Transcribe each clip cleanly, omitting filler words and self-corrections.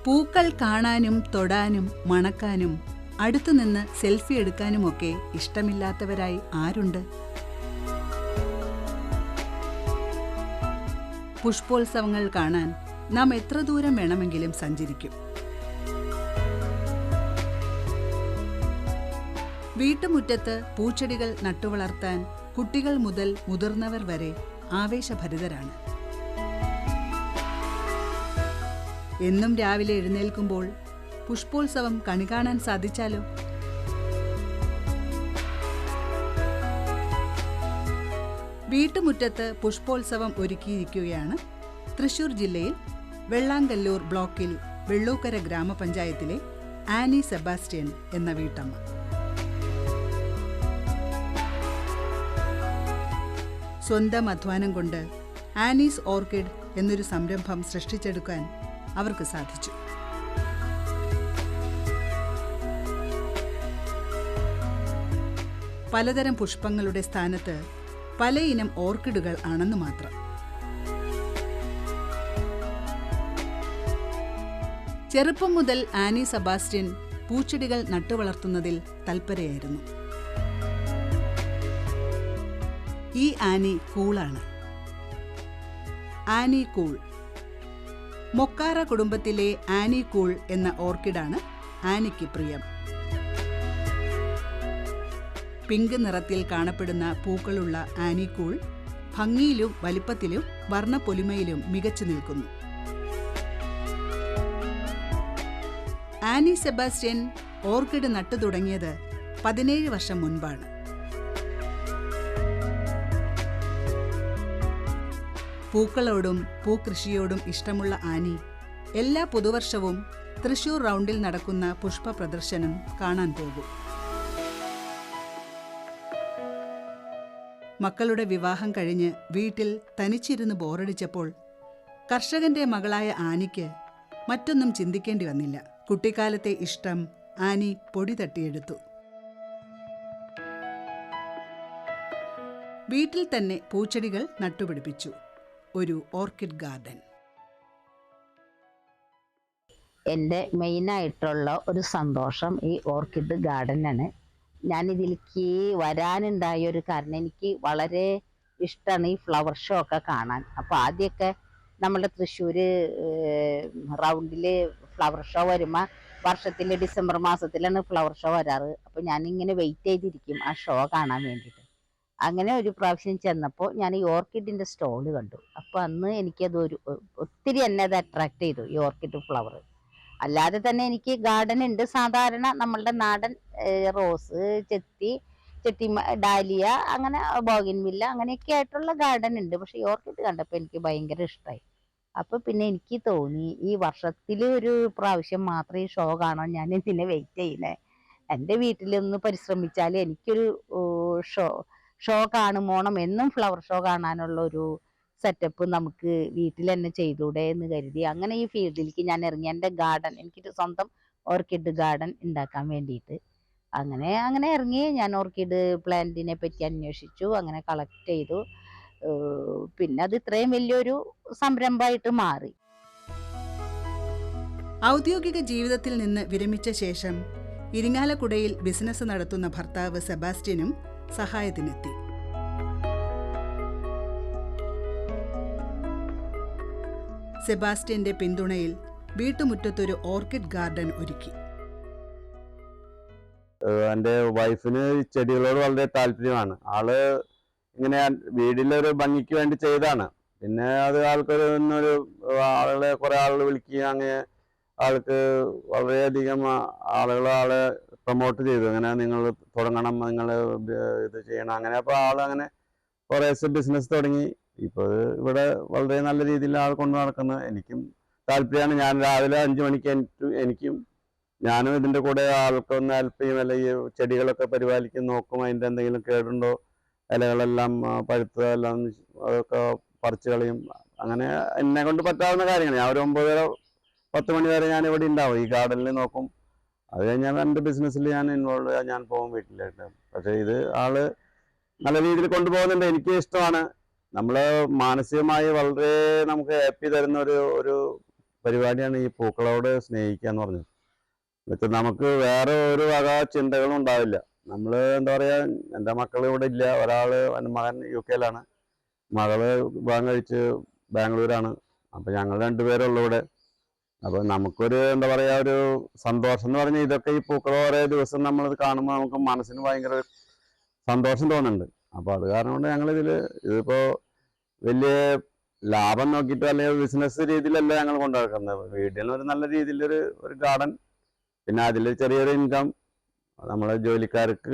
പൂക്കൾ കാണാനും തൊടാനും മണക്കാനും അടുത്തുനിന്ന് സെൽഫി എടുക്കാനുമൊക്കെ ഇഷ്ടമില്ലാത്തവരായി ആരുണ്ട്? പുഷ്പോത്സവങ്ങൾ കാണാൻ നാം എത്ര ദൂരം വേണമെങ്കിലും സഞ്ചരിക്കും. വീട്ടുമുറ്റത്ത് പൂച്ചെടികൾ നട്ടുവളർത്താൻ കുട്ടികൾ മുതൽ മുതിർന്നവർ വരെ ആവേശഭരിതരാണ്. എന്നും രാവിലെ എഴുന്നേൽക്കുമ്പോൾ പുഷ്പോത്സവം കണി കാണാൻ സാധിച്ചാലോ? വീട്ടുമുറ്റത്ത് പുഷ്പോത്സവം ഒരുക്കിയിരിക്കുകയാണ് തൃശൂർ ജില്ലയിൽ വെള്ളാങ്കല്ലൂർ ബ്ലോക്കിൽ വെള്ളൂക്കര ഗ്രാമപഞ്ചായത്തിലെ ആനി സെബാസ്റ്റ്യൻ എന്ന വീട്ടമ്മ. സ്വന്തം അധ്വാനം കൊണ്ട് ആനീസ് ഓർക്കിഡ് എന്നൊരു സംരംഭം സൃഷ്ടിച്ചെടുക്കാൻ അവർക്ക് സാധിച്ചു. പലതരം പുഷ്പങ്ങളുടെ സ്ഥാനത്ത് പലയിനം ഓർക്കിഡുകൾ ആണെന്ന് മാത്രം. ചെറുപ്പം മുതൽ ആനി സെബാസ്റ്റ്യൻ പൂച്ചെടികൾ നട്ടുവളർത്തുന്നതിൽ തൽപരയായിരുന്നു. ഈ ആനി കൂളാണ്. Annie cool. മൊക്കാറ കുടുംബത്തിലെ ആനി കൂൾ എന്ന ഓർക്കിഡാണ് ആനിക്ക് പ്രിയം. പിങ്ക് നിറത്തിൽ കാണപ്പെടുന്ന പൂക്കളുള്ള ആനി കൂൾ ഭംഗിയിലും വലിപ്പത്തിലും വർണ്ണപ്പൊലിമയിലും മികച്ചു നിൽക്കുന്നു. ആനി സെബാസ്റ്റ്യൻ ഓർക്കിഡ് നട്ടു തുടങ്ങിയത് 17 വർഷം മുൻപാണ്. പൂക്കളോടും പൂക്കൃഷിയോടും ഇഷ്ടമുള്ള ആനി എല്ലാ പുതുവർഷവും തൃശൂർ റൗണ്ടിൽ നടക്കുന്ന പുഷ്പ പ്രദർശനം കാണാൻ പോകും. മക്കളുടെ വിവാഹം കഴിഞ്ഞ് വീട്ടിൽ തനിച്ചിരുന്ന് ബോറടിച്ചപ്പോൾ കർഷകന്റെ മകളായ ആനിക്ക് മറ്റൊന്നും ചിന്തിക്കേണ്ടി വന്നില്ല. കുട്ടിക്കാലത്തെ ഇഷ്ടം ആനി പൊടി തട്ടിയെടുത്തു. വീട്ടിൽ തന്നെ പൂച്ചെടികൾ നട്ടുപിടിപ്പിച്ചു. ഒരു ഓർക്കിഡ് ഗാർഡൻ. എൻ്റെ മെയിനായിട്ടുള്ള ഒരു സന്തോഷം ഈ ഓർക്കിഡ് ഗാർഡനാണ്. ഞാനിതിലേക്ക് വരാനുണ്ടായ ഒരു കാരണം, എനിക്ക് വളരെ ഇഷ്ടമാണ് ഈ ഫ്ലവർ ഷോ ഒക്കെ കാണാൻ. അപ്പോൾ ആദ്യമൊക്കെ നമ്മുടെ തൃശ്ശൂർ റൗണ്ടിൽ ഫ്ലവർ ഷോ വരുമ്പോൾ വർഷത്തിൽ ഡിസംബർ മാസത്തിലാണ് ഫ്ലവർ ഷോ വരാറ്. അപ്പോൾ ഞാനിങ്ങനെ വെയിറ്റ് ചെയ്തിരിക്കും ആ ഷോ കാണാൻ വേണ്ടിയിട്ട്. അങ്ങനെ ഒരു പ്രാവശ്യം ചെന്നപ്പോൾ ഞാൻ ഈ ഓർക്കിഡിൻ്റെ സ്റ്റോള് കണ്ടു. അപ്പോൾ അന്ന് എനിക്കത് ഒത്തിരി എന്നെ അത് അട്രാക്ട് ചെയ്തു, ഈ ഓർക്കിഡ് ഫ്ലവർ. അല്ലാതെ തന്നെ എനിക്ക് ഗാർഡൻ ഉണ്ട്. സാധാരണ നമ്മളുടെ നാടൻ റോസ്, ചെത്തി ഡാലിയ, അങ്ങനെ ബോഗിൻവില്ല, അങ്ങനെയൊക്കെ ആയിട്ടുള്ള ഗാർഡൻ ഉണ്ട്. പക്ഷെ ഈ ഓർക്കിഡ് കണ്ടപ്പോൾ എനിക്ക് ഭയങ്കര ഇഷ്ടമായി. അപ്പോൾ പിന്നെ എനിക്ക് തോന്നി, ഈ വർഷത്തിൽ ഒരു പ്രാവശ്യം മാത്രമേ ഈ ഷോ കാണാൻ ഞാൻ ഇതിനെ വെയിറ്റ് ചെയ്യുന്നത്. എൻ്റെ വീട്ടിലൊന്ന് പരിശ്രമിച്ചാൽ എനിക്കൊരു ഷോ കാണുമോണം, എന്നും ഫ്ലവർ ഷോ കാണാനുള്ള ഒരു സെറ്റപ്പ് നമുക്ക് വീട്ടിൽ തന്നെ ചെയ്തൂടെ എന്ന് കരുതി അങ്ങനെ ഈ ഫീൽഡിലേക്ക് ഞാൻ ഇറങ്ങി. എൻ്റെ ഗാർഡൻ, എനിക്കൊരു സ്വന്തം ഓർക്കിഡ് ഗാർഡൻ ഉണ്ടാക്കാൻ വേണ്ടിയിട്ട് അങ്ങനെ ഇറങ്ങി. ഞാൻ ഓർക്കിഡ് പ്ലാന്റിനെ പറ്റി അന്വേഷിച്ചു, അങ്ങനെ കളക്ട് ചെയ്തു. പിന്നെ അത് ഇത്രയും വലിയൊരു സംരംഭമായിട്ട് മാറി. ഔദ്യോഗിക ജീവിതത്തിൽ നിന്ന് വിരമിച്ച ശേഷം ഇരിങ്ങാലക്കുടയിൽ ബിസിനസ് നടത്തുന്ന ഭർത്താവ് സെബാസ്റ്റ്യനും സഹായത്തിനെത്തി. സെബാസ്റ്റ്യന്റെ പിന്തുണയിൽ വീട്ടുമുറ്റത്തൊരു ഓർക്കിഡ് ഗാർഡൻ ഒരുക്കി. എൻ്റെ വൈഫിന് ചെടികളോട് വളരെ താല്പര്യമാണ്. ആള് ഇങ്ങനെ വീടിലൊരു ഭംഗിക്ക് വേണ്ടി ചെയ്താണ്. പിന്നെ അത് ആൾക്കൊരു ആളുകളെ കുറെ ആളുകൾ വിളിക്കുകയും അങ്ങനെ ആൾക്ക് വളരെയധികം ആളെ പ്രൊമോട്ട് ചെയ്തു. അങ്ങനെ നിങ്ങൾ തുടങ്ങണം, നിങ്ങൾ ഇത് ചെയ്യണം, അങ്ങനെ. അപ്പോൾ ആളങ്ങനെ കുറേ ബിസിനസ് തുടങ്ങി. ഇപ്പോൾ ഇവിടെ വളരെ നല്ല രീതിയിൽ ആൾ കൊണ്ടു നടക്കുന്നത്. എനിക്കും താല്പര്യമാണ്. ഞാൻ രാവിലെ 5 മണിക്ക് ഞാനും ഇതിൻ്റെ കൂടെ ആൾക്കൊന്ന് ഹെൽപ്പ് ചെയ്യും. അല്ലെങ്കിൽ ചെടികളൊക്കെ പരിപാലിക്കും, നോക്കും. അതിൻ്റെ എന്തെങ്കിലും കേടുണ്ടോ, ഇലകളെല്ലാം പഴുത്തതെല്ലാം അതൊക്കെ പറിച്ചു കളയും. അങ്ങനെ എന്നെ കൊണ്ട് പറ്റാവുന്ന കാര്യങ്ങൾ. ഞാൻ ഒരു 9-10 മണി വരെ ഞാൻ ഇവിടെ ഉണ്ടാവും, ഈ ഗാർഡനിൽ നോക്കും. അത് കഴിഞ്ഞാൽ എൻ്റെ ബിസിനസ്സിൽ ഞാൻ ഇൻവോൾവ് ഞാൻ പോകും വീട്ടിലേക്ക്. പക്ഷേ ഇത് ആള് നല്ല രീതിയിൽ കൊണ്ടുപോകുന്നുണ്ട്. എനിക്ക് ഇഷ്ടമാണ്. നമ്മൾ മാനസികമായി വളരെ നമുക്ക് ഹാപ്പി തരുന്ന ഒരു പരിപാടിയാണ് ഈ പൂക്കളോട് സ്നേഹിക്കുക എന്ന് പറഞ്ഞത്. എന്നുവെച്ചാൽ നമുക്ക് വേറെ ഒരു വക ചിന്തകളും ഉണ്ടാവില്ല. നമ്മൾ എന്താ പറയുക, എൻ്റെ മക്കൾ ഇവിടെ ഇല്ല. എൻ്റെ മകൻ UK-ലാണ്, മകള് വിവാഹം കഴിച്ച് ബാംഗ്ലൂരാണ്. അപ്പം ഞങ്ങൾ രണ്ടുപേരുള്ളൂ ഇവിടെ. അപ്പോൾ നമുക്കൊരു എന്താ പറയുക, ഒരു സന്തോഷം എന്ന് പറഞ്ഞാൽ ഇതൊക്കെ ഈ പൂക്കൾ ഓരോ ദിവസം നമ്മളിത് കാണുമ്പോൾ നമുക്ക് മനസ്സിന് ഭയങ്കര സന്തോഷം തോന്നുന്നുണ്ട്. അപ്പോൾ അത് കാരണം കൊണ്ട് ഇതിപ്പോൾ വലിയ ലാഭം നോക്കിയിട്ട് അല്ലെങ്കിൽ ബിസിനസ് രീതിയിലല്ല ഞങ്ങൾ കൊണ്ടുനടക്കുന്നത്. വീടിന് ഒരു നല്ല രീതിയിലൊരു ഗാർഡൻ, പിന്നെ അതിൽ ചെറിയൊരു ഇൻകം, നമ്മളെ ജോലിക്കാർക്ക്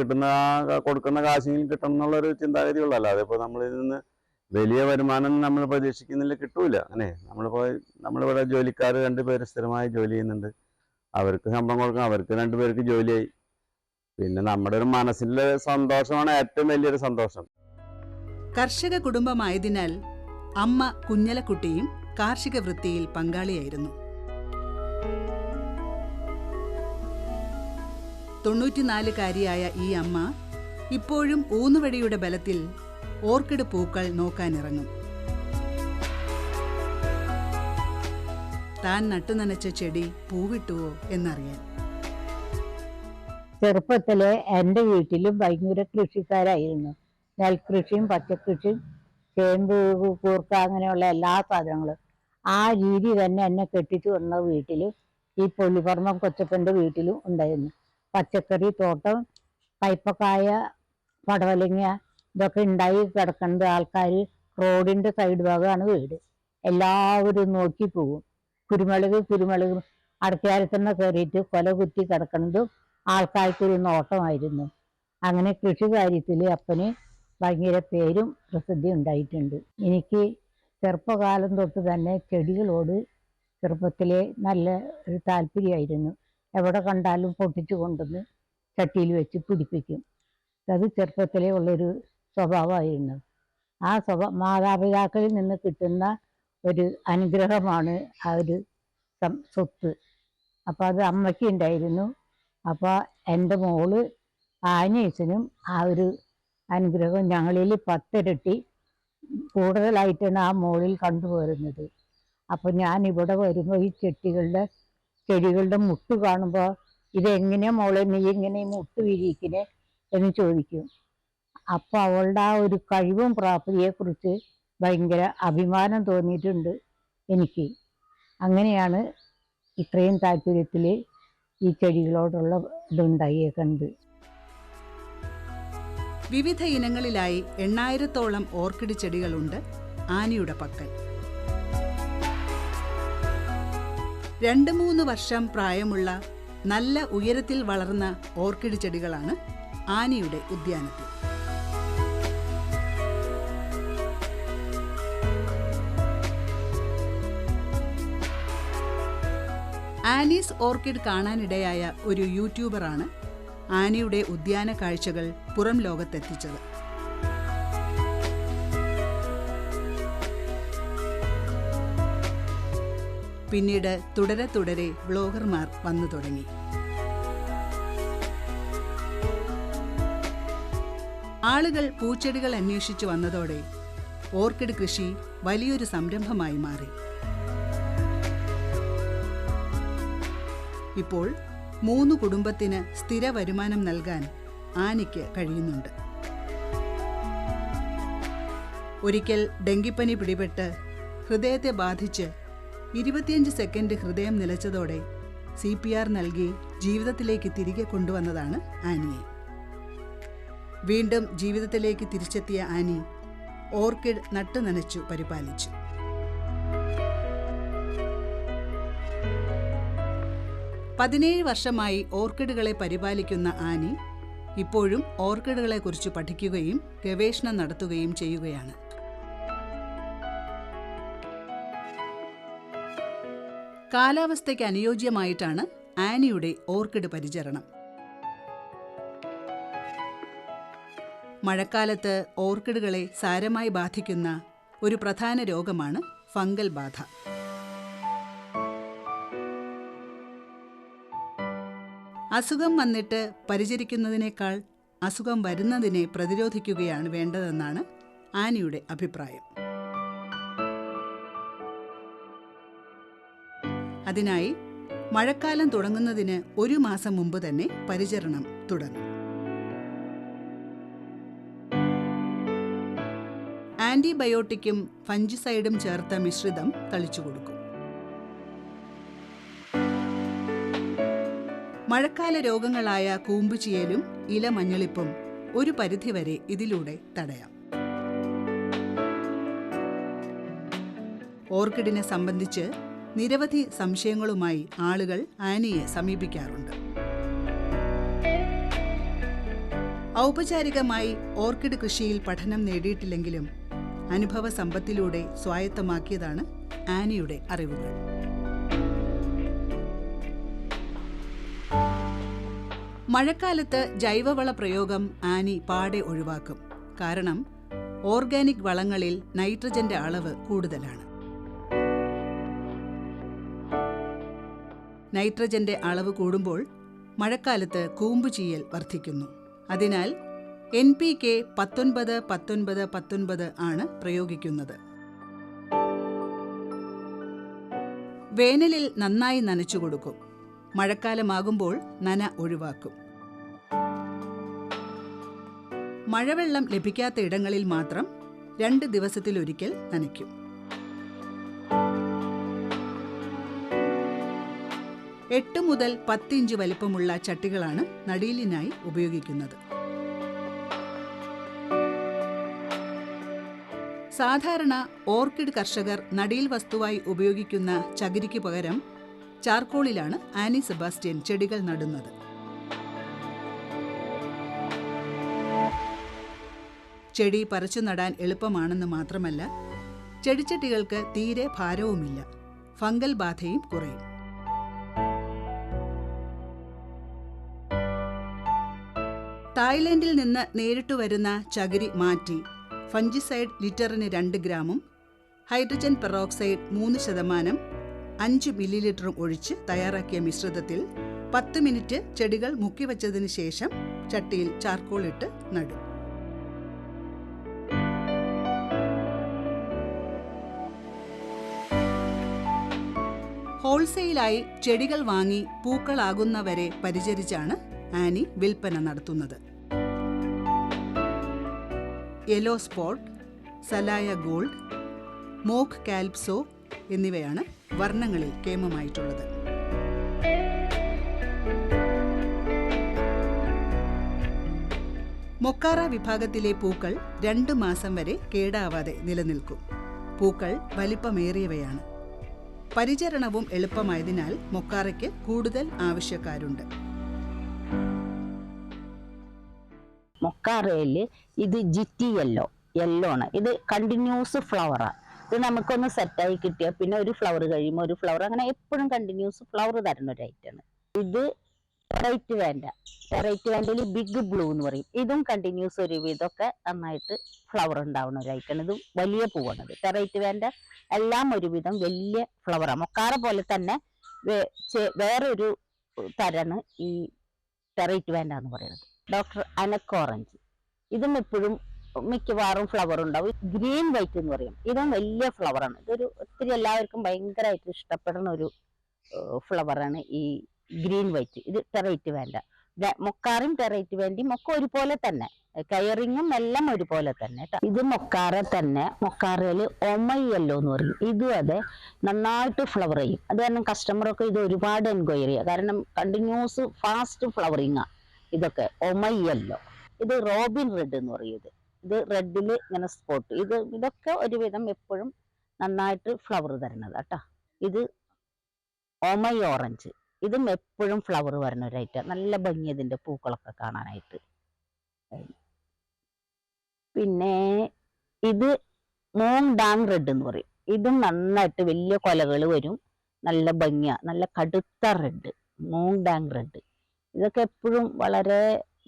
കൊടുക്കുന്ന കാശെങ്കിലും കിട്ടണം എന്നുള്ളൊരു ചിന്താഗതി ഉള്ളല്ലോ. അതിപ്പോൾ നമ്മളിൽ നിന്ന് വലിയ വരുമാനം നമ്മൾ പ്രതീക്ഷിക്കുന്നില്ല, കിട്ടൂല. അങ്ങനെ നമ്മളിവിടെ ജോലിക്കാർ 2 പേര് സ്ഥിരമായി ജോലി ചെയ്യുന്നുണ്ട്. അവർക്ക് ശമ്പളം കൊടുക്കണം, അവർക്ക് 2 പേർക്ക് ജോലിയായി. പിന്നെ നമ്മുടെ ഒരു മനസ്സിലെ സന്തോഷമാണ് ഏറ്റവും വലിയൊരു സന്തോഷം. കർഷക കുടുംബമായതിനാൽ അമ്മ കുഞ്ഞലക്കുട്ടിയും കാർഷിക വൃത്തിയിൽ പങ്കാളിയായിരുന്നു. 94-കാരിയായ ഈ അമ്മ ഇപ്പോഴും ഊന്നുവടിയുടെ ബലത്തിൽ ഓർക്കിഡ് പൂക്കൾ നോക്കാനിറങ്ങും. താൻ നട്ടുനനച്ച ചെടി പൂവിട്ടുവോ എന്നറിയാൻ. ചെറുപ്പത്തിലെ എൻ്റെ വീട്ടിലും ഭയങ്കര കൃഷിക്കാരായിരുന്നു. നെൽകൃഷിയും പച്ചക്കൃഷിയും ചേമ്പ്, കൂർക്ക, അങ്ങനെയുള്ള എല്ലാ സാധനങ്ങളും. ആ രീതി തന്നെ എന്നെ കെട്ടിച്ചു വന്ന വീട്ടിൽ, ഈ പൊള്ളിപ്പറമ്പം കൊച്ചപ്പൻ്റെ വീട്ടിലും ഉണ്ടായിരുന്നു. പച്ചക്കറി തോട്ടം, കയ്പക്കായ, പടവലങ്ങ, ഇതൊക്കെ ഉണ്ടായി കിടക്കുന്നത്. ആൾക്കാർ റോഡിൻ്റെ സൈഡ് ഭാഗമാണ് വീട്. എല്ലാവരും നോക്കി പോകും. കുരുമുളക് അടയ്ക്കാരെ തന്നെ കയറിയിട്ട് കൊല കുത്തി കിടക്കുന്നതും ആൾക്കാർക്കൊരു നോട്ടമായിരുന്നു. അങ്ങനെ കൃഷി കാര്യത്തിൽ അപ്പന് ഭയങ്കര പേരും പ്രസിദ്ധി ഉണ്ടായിട്ടുണ്ട്. എനിക്ക് ചെറുപ്പകാലം തൊട്ട് തന്നെ ചെടികളോട് ചെറുപ്പത്തിലെ നല്ല ഒരു താല്പര്യമായിരുന്നു. എവിടെ കണ്ടാലും പൊട്ടിച്ചു കൊണ്ടുവന്ന് ചട്ടിയിൽ വെച്ച് പിടിപ്പിക്കും. അത് ചെറുപ്പത്തിലേ ഉള്ളൊരു സ്വഭാവമായിരുന്നു. ആ മാതാപിതാക്കളിൽ നിന്ന് കിട്ടുന്ന ഒരു അനുഗ്രഹമാണ് ആ ഒരു സ്വത്ത്. അപ്പോൾ അത് അമ്മയ്ക്ക് ഉണ്ടായിരുന്നു. അപ്പോൾ എൻ്റെ മോള് ആനീസിനും ആ ഒരു അനുഗ്രഹം ഞങ്ങളിൽ 10 ഇരട്ടി കൂടുതലായിട്ടാണ് ആ മോളിൽ കണ്ടുപോരുന്നത്. അപ്പോൾ ഞാൻ ഇവിടെ വരുമ്പോൾ ഈ ചെടികളുടെ മുട്ട് കാണുമ്പോൾ, ഇതെങ്ങനെയാ മോളെ നീ ഇങ്ങനെ മുട്ട് വിരിയിക്കണേ എന്ന് ചോദിക്കും. അപ്പോൾ അവളുടെ ആ ഒരു കഴിവും പ്രാപ്തിയെക്കുറിച്ച് ഭയങ്കര അഭിമാനം തോന്നിയിട്ടുണ്ട് എനിക്ക്. അങ്ങനെയാണ് ഇത്രയും താല്പര്യത്തിൽ ഈ ചെടികളോടുള്ള ഇതുണ്ടായേക്കുന്നത്. വിവിധ ഇനങ്ങളിലായി 8000-ഓളം ഓർക്കിഡ് ചെടികളുണ്ട് ആനിയുടെ പക്കൽ. 2-3 വർഷം പ്രായമുള്ള നല്ല ഉയരത്തിൽ വളർന്ന ഓർക്കിഡ് ചെടികളാണ് ആനിയുടെ ഉദ്യാനത്തിൽ. ആനീസ് ഓർക്കിഡ് കാണാനിടയായ ഒരു യൂട്യൂബറാണ് ആനിയുടെ ഉദ്യാന കാഴ്ചകൾ പുറം ലോകത്തെത്തിച്ചത്. പിന്നീട് തുടരെ വ്ലോഗർമാർ വന്നു തുടങ്ങി. ആളുകൾ പൂച്ചെടികൾ അന്വേഷിച്ചു വന്നതോടെ ഓർക്കിഡ് കൃഷി വലിയൊരു സംരംഭമായി മാറി. ഇപ്പോൾ 3 കുടുംബത്തിന് സ്ഥിര വരുമാനം നൽകാൻ ആനിക്ക് കഴിയുന്നുണ്ട്. ഒരിക്കൽ ഡെങ്കിപ്പനി പിടിപെട്ട് ഹൃദയത്തെ ബാധിച്ച് 25 സെക്കൻഡ് ഹൃദയം നിലച്ചതോടെ CPR നൽകി ജീവിതത്തിലേക്ക് തിരികെ കൊണ്ടുവന്നതാണ് ആനിയെ. വീണ്ടും ജീവിതത്തിലേക്ക് തിരിച്ചെത്തിയ ആനി ഓർക്കിഡ് നട്ടുനനച്ചു പരിപാലിച്ചു. 17 വർഷമായി ഓർക്കിഡുകളെ പരിപാലിക്കുന്ന ആനി ഇപ്പോഴും ഓർക്കിഡുകളെക്കുറിച്ച് പഠിക്കുകയും ഗവേഷണം നടത്തുകയും ചെയ്യുകയാണ്. കാലാവസ്ഥയ്ക്ക് അനുയോജ്യമായിട്ടാണ് ആനിയുടെ ഓർക്കിഡ് പരിചരണം. മഴക്കാലത്ത് ഓർക്കിഡുകളെ സാരമായി ബാധിക്കുന്ന ഒരു പ്രധാന രോഗമാണ് ഫംഗൽ ബാധ. അസുഖം വന്നിട്ട് പരിചരിക്കുന്നതിനേക്കാൾ അസുഖം വരുന്നതിനെ പ്രതിരോധിക്കുകയാണ് വേണ്ടതെന്നാണ് ആനിയുടെ അഭിപ്രായം. അതിനായി മഴക്കാലം തുടങ്ങുന്നതിന് 1 മാസം മുമ്പ് തന്നെ പരിചരണം തുടങ്ങും. ആന്റിബയോട്ടിക്കും ഫംജിസൈഡും ചേർത്ത മിശ്രിതം തളിച്ചു കൊടുക്കും. മഴക്കാല രോഗങ്ങളായ കൂമ്പുചീയലും ഇലമഞ്ഞളിപ്പും ഒരു പരിധിവരെ ഇതിലൂടെ തടയാം. ഓർക്കിഡിനെ സംബന്ധിച്ച് നിരവധി സംശയങ്ങളുമായി ആളുകൾ ആനിയെ സമീപിക്കാറുണ്ട്. ഔപചാരികമായി ഓർക്കിഡ് കൃഷിയിൽ പഠനം നേടിയിട്ടില്ലെങ്കിലും അനുഭവ സമ്പത്തിലൂടെ സ്വായത്തമാക്കിയതാണ് ആനിയുടെ അറിവുകൾ. മഴക്കാലത്ത് ജൈവവള പ്രയോഗം ആനി പാടെ ഒഴിവാക്കും. കാരണം ഓർഗാനിക് വളങ്ങളിൽ നൈട്രജന്റെ അളവ് കൂടുതലാണ്. നൈട്രജന്റെ അളവ് കൂടുമ്പോൾ മഴക്കാലത്ത് കൂമ്പുചീയൽ വർദ്ധിക്കുന്നു. അതിനാൽ NPK 19-19-19 ആണ് പ്രയോഗിക്കുന്നത്. വേനലിൽ നന്നായി നനച്ചു കൊടുക്കും. മഴക്കാലമാകുമ്പോൾ നന ഒഴിവാക്കും. മഴവെള്ളം ലഭിക്കാത്ത ഇടങ്ങളിൽ മാത്രം 2 ദിവസത്തിലൊരിക്കൽ നനയ്ക്കും. എട്ട് മുതൽ 10 ഇഞ്ച് വലിപ്പമുള്ള ചട്ടികളാണ് നടീലിനായി ഉപയോഗിക്കുന്നത്. സാധാരണ ഓർക്കിഡ് കർഷകർ നടീൽ വസ്തുവായി ഉപയോഗിക്കുന്ന ചകിരിക്ക് പകരം ചാർക്കോളിലാണ് ആനി സെബാസ്റ്റ്യൻ ചെടികൾ നടുന്നത്. ചെടി പറിച്ചു നടാൻ എളുപ്പമാണെന്ന് മാത്രമല്ല, ചെടിച്ചട്ടികൾക്ക് തീരെ ഭാരവുമില്ല. ഫംഗൽ ബാധയും കുറയും. തായ്ലൻഡിൽ നിന്ന് നേരിട്ട് വരുന്ന ചകിരി മാറ്റി ഫംജിസൈഡ് ലിറ്ററിന് 2 ഗ്രാമും ഹൈഡ്രജൻ പെറോക്സൈഡ് 3%, 5 മില്ലിലിറ്ററും ഒഴിച്ച് തയ്യാറാക്കിയ മിശ്രിതത്തിൽ 10 മിനിറ്റ് ചെടികൾ മുക്കിവച്ചതിന് ശേഷം ചട്ടിയിൽ ചാർക്കോൾ ഇട്ട് നടും. ഹോൾസെയിലായി ചെടികൾ വാങ്ങി പൂക്കളാകുന്നവരെ പരിചരിച്ചാണ് ആനി വിൽപ്പന നടത്തുന്നത്. യെല്ലോ സ്പോട്ട്, സലായ ഗോൾഡ്, മോക്ക് കാൽപ്സോ എന്നിവയാണ് വർണ്ണങ്ങളിൽ കേമമായിട്ടുള്ളത്. മൊക്കാറ വിഭാഗത്തിലെ പൂക്കൾ 2 മാസം വരെ കേടാവാതെ നിലനിൽക്കും. പൂക്കൾ വലിപ്പമേറിയവയാണ്. പരിചരണവും എളുപ്പമായതിനാൽ മൊക്കാറയ്ക്ക് കൂടുതൽ ആവശ്യക്കാരുണ്ട്. മൊക്കാറയിൽ ഇത് ജിറ്റി യെല്ലോ ആണ്. ഇത് കണ്ടിന്യൂസ് ഫ്ലവറാണ്. ഇത് നമുക്കൊന്ന് സെറ്റായി കിട്ടിയാൽ പിന്നെ ഒരു ഫ്ലവർ കഴിയുമ്പോൾ ഒരു ഫ്ലവർ, അങ്ങനെ എപ്പോഴും കണ്ടിന്യൂസ് ഫ്ലവർ തരുന്ന ഒരു ഐറ്റാണ്. ഇത് ടെറൈറ്റ് വാൻഡയിൽ ബിഗ് ബ്ലൂ എന്ന് പറയും. ഇതും കണ്ടിന്യൂസ് ഒരു വിധമൊക്കെ നന്നായിട്ട് ഫ്ലവർ ഉണ്ടാവുന്ന ഒരു ഐറ്റാണ്. ഇത് വലിയ പൂവാണ്. ടെറൈറ്റ് വാൻഡ എല്ലാം ഒരുവിധം വലിയ ഫ്ലവറാണ്. മൊക്കാറ പോലെ തന്നെ വേറൊരു തരാണ് ഈ ടെറൈറ്റ് വാൻഡ എന്ന് പറയുന്നത്. ഡോക്ടർ അനക് ഓറഞ്ച്, ഇതും എപ്പോഴും മിക്കവാറും ഫ്ലവർ ഉണ്ടാവും. ഗ്രീൻ വൈറ്റ് എന്ന് പറയും. ഇതും വലിയ ഫ്ലവറാണ്. ഇതൊരു ഒത്തിരി എല്ലാവർക്കും ഭയങ്കരമായിട്ട് ഇഷ്ടപ്പെടുന്ന ഒരു ഫ്ലവറാണ് ഈ ഗ്രീൻ വൈറ്റ്. ഇത് ടെറൈറ്റ് വാൻഡ. മൊക്കാറും ടെറൈറ്റ് വാൻഡയും ഒക്കെ ഒരുപോലെ തന്നെ, കയറിങ്ങും എല്ലാം ഒരുപോലെ തന്നെ. ഇത് മൊക്കാറ തന്നെ. മൊക്കാറയിൽ ഒമൈ യെല്ലോ എന്ന് പറയും. ഇതും അതെ, നന്നായിട്ട് ഫ്ലവർ ചെയ്യും. അത് കാരണം കസ്റ്റമറൊക്കെ ഇത് ഒരുപാട് എൻക്വയറി ചെയ്യുക. കാരണം കണ്ടിന്യൂസ് ഫാസ്റ്റ് ഫ്ലവറിങ്ങാ ഇതൊക്കെ. ഒമൈ യെല്ലോ. ഇത് റോബിൻ റെഡ് എന്ന് പറയും. ഇത് റെഡിൽ ഇങ്ങനെ സ്പോട്ട്. ഇതൊക്കെ ഒരുവിധം എപ്പോഴും നന്നായിട്ട് ഫ്ലവർ തരുന്നത് കേട്ടോ. ഇത് ഒമൈ ഓറഞ്ച്. ഇതും എപ്പോഴും ഫ്ലവർ വരുന്ന ഒരു ഐറ്റം. നല്ല ഭംഗി ഇതിന്റെ പൂക്കളൊക്കെ കാണാനായിട്ട്. പിന്നെ ഇത് മോങ് ഡാങ് റെഡ് എന്ന് പറയും. ഇതും നന്നായിട്ട് വലിയ കൊലകൾ വരും. നല്ല ഭംഗിയാ. നല്ല കടുത്ത റെഡ്, മോങ് ഡാങ് റെഡ്. ഇതൊക്കെ എപ്പോഴും വളരെ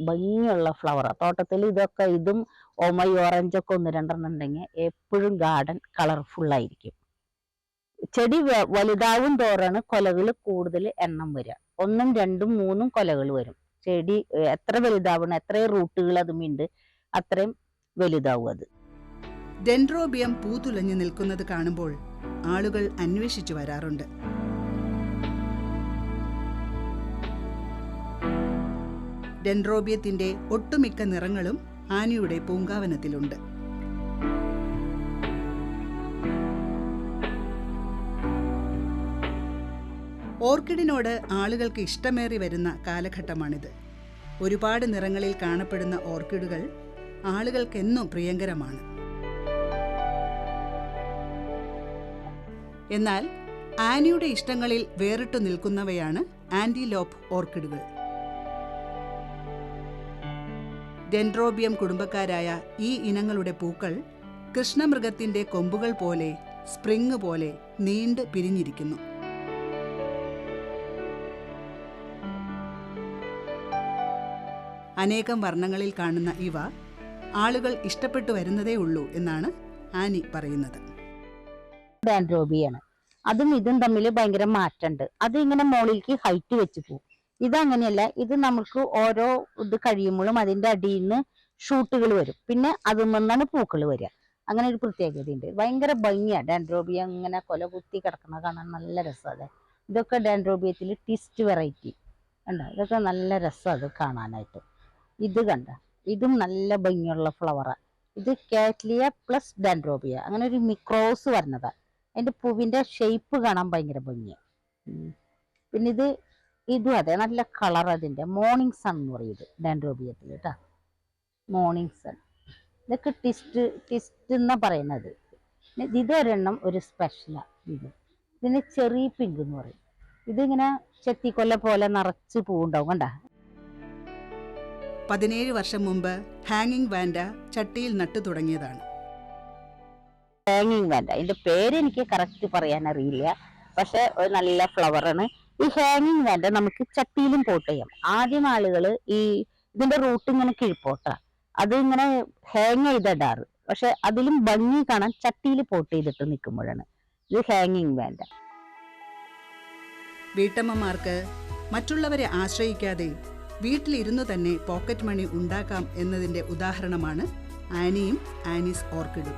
ഭംഗിയുള്ള ഫ്ലവറാണ്. തോട്ടത്തിൽ ഇതൊക്കെ, ഇതും ഒമൈ ഓറഞ്ചൊക്കെ 1-2 ഉണ്ടെങ്കിൽ എപ്പോഴും ഗാർഡൻ കളർഫുള്ളായിരിക്കും. ചെടി വലുതാവും തോറാണ് കൊലകൾ കൂടുതൽ എണ്ണം വരിക. 1, 2, 3 കൊലകൾ വരും. ചെടി എത്ര വലുതാവണം, എത്ര റൂട്ടുകൾ അതുമുണ്ട്, അത്രയും വലുതാവും അത്. ഡെൻഡ്രോബിയം പൂത്തുലഞ്ഞു നിൽക്കുന്നത് കാണുമ്പോൾ ആളുകൾ അന്വേഷിച്ചു വരാറുണ്ട്. ഡെൻഡ്രോബിയത്തിന്റെ ഒട്ടുമിക്ക നിറങ്ങളും ആനിയുടെ പൂങ്കാവനത്തിലുണ്ട്. ഓർക്കിഡിനോട് ആളുകൾക്ക് ഇഷ്ടമേറി വരുന്ന കാലഘട്ടമാണിത്. ഒരുപാട് നിറങ്ങളിൽ കാണപ്പെടുന്ന ഓർക്കിഡുകൾ ആളുകൾക്കെന്നും പ്രിയങ്കരമാണ്. എന്നാൽ ആനിയുടെ ഇഷ്ടങ്ങളിൽ വേറിട്ടു നിൽക്കുന്നവയാണ് ആന്റിലോപ്പ് ഓർക്കിഡുകൾ. ഡെൻഡ്രോബിയം കുടുംബക്കാരായ ഈ ഇനങ്ങളുടെ പൂക്കൾ കൃഷ്ണമൃഗത്തിന്റെ കൊമ്പുകൾ പോലെ, സ്പ്രിങ് പോലെ നീണ്ട് പിരിഞ്ഞിരിക്കുന്നു. അനേകം വർണ്ണങ്ങളിൽ കാണുന്ന ഇവ ആളുകൾ ഇഷ്ടപ്പെട്ടു വരുന്നതേ ഉള്ളൂ എന്നാണ് ആനി പറയുന്നത്. ഡാൻഡ്രോബിയാണ്. അതും ഇതും തമ്മിൽ ഭയങ്കര മാറ്റമുണ്ട്. അത് ഇങ്ങനെ മുകളിലേക്ക് ഹൈറ്റ് വെച്ച് പോകും. ഇതങ്ങനെയല്ല. ഇത് നമുക്ക് ഓരോ ഇത് കഴിയുമ്പോഴും അതിന്റെ അടിയിൽ നിന്ന് ഷൂട്ടുകൾ വരും. പിന്നെ അതിൽ നിന്നാണ് പൂക്കൾ വരിക. അങ്ങനെ ഒരു പ്രത്യേകതയുണ്ട്. ഭയങ്കര ഭംഗിയാണ് ഡാൻഡ്രോബിയ. ഇങ്ങനെ കൊല കുത്തി കിടക്കുന്ന കാണാൻ നല്ല രസമാണ്. ഇതൊക്കെ ഡാൻഡ്രോബിയത്തിൽ ട്വിസ്റ്റ് വെറൈറ്റി കണ്ടോ. ഇതൊക്കെ നല്ല രസമാണ് അത് കാണാനായിട്ട്. ഇത് കണ്ട, ഇതും നല്ല ഭംഗിയുള്ള ഫ്ലവറാണ്. ഇത് കാറ്റ്ലിയ പ്ലസ് ഡാൻഡ്രോബിയ, അങ്ങനെ ഒരു ക്രോസ് വരുന്നതാണ്. അതിന്റെ പൂവിന്റെ ഷേപ്പ് കാണാൻ ഭയങ്കര ഭംഗിയാണ്. പിന്നെ ഇതും അതെ, നല്ല കളർ. അതിന്റെ മോർണിംഗ് സൺ എന്ന് പറയുന്നത് ഡാൻഡ്രോബിയത്തിൽ കേട്ടോ, മോർണിംഗ് സൺ. ഇതൊക്കെ ടിസ്റ്റ് എന്നാ പറയുന്നത്. ഇതൊരെണ്ണം ഒരു സ്പെഷ്യലാണ്. ഇതിന് ചെറിയ പിങ്ക് എന്ന് പറയും. ഇതിങ്ങനെ ചെത്തിക്കൊല്ല പോലെ നിറച്ച് പൂവുണ്ടാവും കണ്ട. 17 വർഷം മുമ്പ് ഹാങ്ങിങ് വാൻഡ ചട്ടിയിൽ നട്ടു തുടങ്ങിയതാണ്. ഹാങ്ങിങ് വാൻഡ, ഇതിന്റെ പേര് എനിക്ക് കറക്റ്റ് പറയാൻ അറിയില്ല, പക്ഷെ ഒരു നല്ല ഫ്ലവറാണ്. ഈ ഹാങ്ങിങ് വാൻഡ നമുക്ക് ചട്ടിയിലും പോട്ട് ചെയ്യാം. ആദ്യം ആളുകൾ ഇതിന്റെ റൂട്ട് ഇങ്ങനെ കിഴിപ്പോട്ടാ, അത് ഇങ്ങനെ ഹാങ് ചെയ്തിടാറ്. പക്ഷെ അതിലും ഭംഗി കാണാൻ ചട്ടിയിൽ പോട്ട് ചെയ്തിട്ട് നിൽക്കുമ്പോഴാണ് ഇത് ഹാങ്ങിങ് വാൻഡ. വീട്ടമ്മമാർക്ക് മറ്റുള്ളവരെ ആശ്രയിക്കാതെ വീട്ടിലിരുന്നു തന്നെ പോക്കറ്റ് മണി ഉണ്ടാക്കാം എന്നതിന്റെ ഉദാഹരണമാണ് ആനിയും ആനീസ് ഓർക്കിഡും.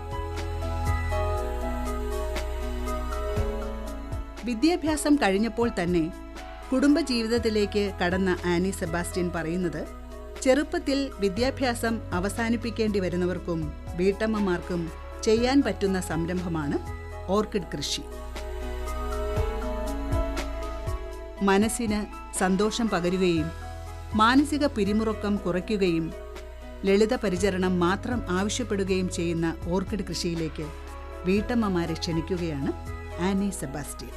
വിദ്യാഭ്യാസം കഴിഞ്ഞപ്പോൾ തന്നെ കുടുംബജീവിതത്തിലേക്ക് കടന്ന ആനി സെബാസ്റ്റ്യൻ പറയുന്നത്, ചെറുപ്പത്തിൽ വിദ്യാഭ്യാസം അവസാനിപ്പിക്കേണ്ടി വരുന്നവർക്കും വീട്ടമ്മമാർക്കും ചെയ്യാൻ പറ്റുന്ന സംരംഭമാണ് ഓർക്കിഡ് കൃഷി. മനസ്സിന് സന്തോഷം പകരുകയും മാനസിക പിരിമുറുക്കം കുറയ്ക്കുകയും ലളിത പരിചരണം മാത്രം ആവശ്യപ്പെടുകയും ചെയ്യുന്ന ഓർക്കിഡ് കൃഷിയിലേക്ക് വീട്ടമ്മമാരെ ക്ഷണിക്കുകയാണ് ആനി സെബാസ്റ്റ്യൻ.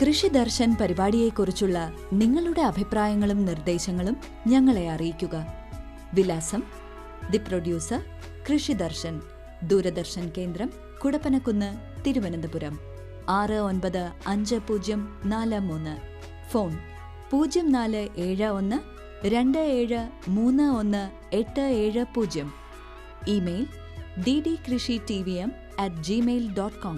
കൃഷി ദർശൻ പരിപാടിയെക്കുറിച്ചുള്ള നിങ്ങളുടെ അഭിപ്രായങ്ങളും നിർദ്ദേശങ്ങളും ഞങ്ങളെ അറിയിക്കുക. വിലാസം: ദി പ്രൊഡ്യൂസർ, കൃഷി ദർശൻ, ദൂരദർശൻ കേന്ദ്രം, Kudappanakunnu, Thiruvananthapuram 695043. Phone 0471 27318770. Email ddkrishitvom@gmail.com.